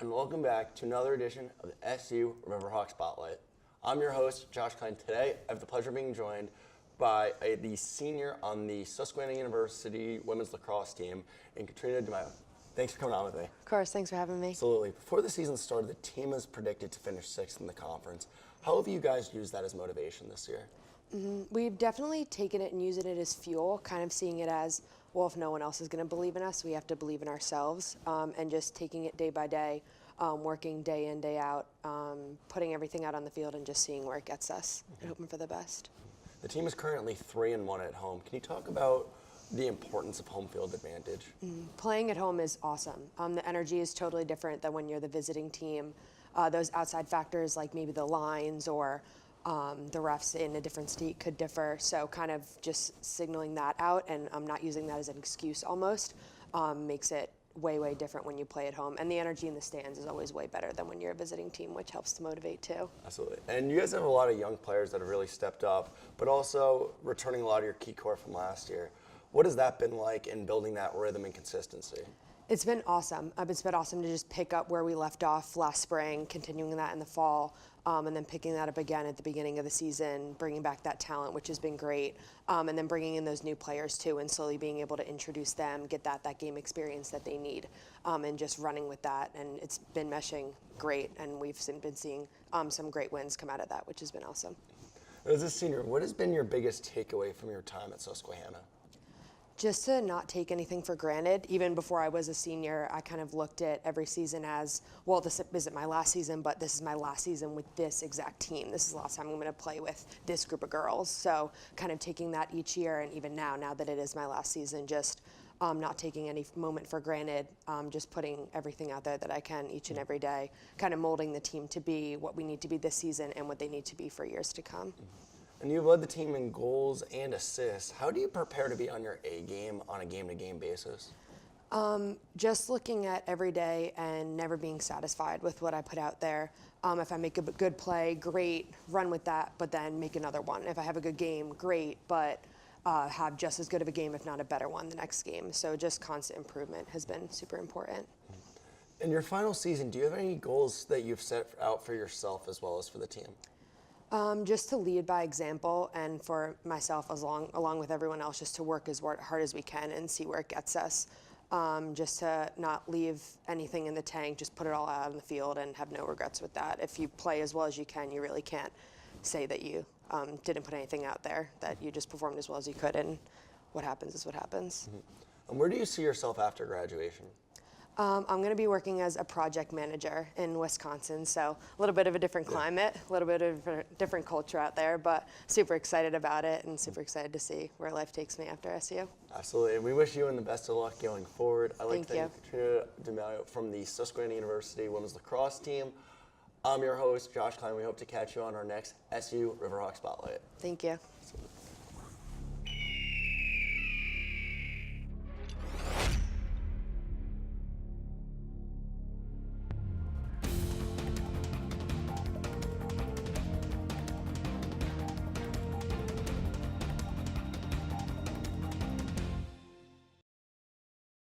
and welcome back to another edition of the SU Riverhawk Spotlight. I'm your host, Josh Klein. Today, I have the pleasure of being joined by the senior on the Susquehanna University women's lacrosse team, and Kathrina DeMaio. Thanks for coming on with me. Of course, thanks for having me. Absolutely. Before the season started, the team is predicted to finish 6th in the conference. How have you guys used that as motivation this year? We've definitely taken it and used it as fuel, kind of seeing it as, well, if no one else is going to believe in us, we have to believe in ourselves, and just taking it day by day, working day in, day out, putting everything out on the field and just seeing where it gets us and hoping for the best. The team is currently 3-1 at home. Can you talk about the importance of home field advantage? Playing at home is awesome. The energy is totally different than when you're the visiting team. Those outside factors like maybe the lines or the refs in a different state could differ. So kind of just signaling that out and not using that as an excuse almost makes it way, way different when you play at home. And the energy in the stands is always way better than when you're a visiting team, which helps to motivate too. Absolutely. And you guys have a lot of young players that have really stepped up, but also returning a lot of your key core from last year. What has that been like in building that rhythm and consistency? It's been awesome. It's been awesome to just pick up where we left off last spring, continuing that in the fall, and then picking that up again at the beginning of the season, bringing back that talent, which has been great, and then bringing in those new players too, and slowly being able to introduce them, get that game experience that they need, and just running with that. And it's been meshing great, and we've been seeing some great wins come out of that, which has been awesome. As a senior, what has been your biggest takeaway from your time at Susquehanna? Just to not take anything for granted. Even before I was a senior, I kind of looked at every season as, well, this isn't my last season, but this is my last season with this exact team. This is the last time I'm going to play with this group of girls. So kind of taking that each year, and even now that it is my last season, just not taking any moment for granted, just putting everything out there that I can each and every day, kind of molding the team to be what we need to be this season and what they need to be for years to come. And you've led the team in goals and assists. How do you prepare to be on your A game on a game-to-game basis? Just looking at every day and never being satisfied with what I put out there. If I make a good play, great, run with that, but then make another one. If I have a good game, great, but have just as good of a game, if not a better one, the next game. So just constant improvement has been super important. In your final season, do you have any goals that you've set out for yourself as well as for the team? Just to lead by example, and for myself along with everyone else, just to work as hard as we can and see where it gets us. Just to not leave anything in the tank, just put it all out on the field and have no regrets with that. If you play as well as you can, you really can't say that you didn't put anything out there, that you just performed as well as you could, and what happens is what happens. And where do you see yourself after graduation? I'm going to be working as a project manager in Wisconsin, so a little bit of a different climate, a little bit of a different culture out there, but super excited about it and super excited to see where life takes me after SU. Absolutely, and we wish you and the best of luck going forward. I'd like to Thank thank Kathrina DeMaio from the Susquehanna University women's lacrosse team. I'm your host, Josh Klein. We hope to catch you on our next SU Riverhawk Spotlight. Thank you. Absolutely.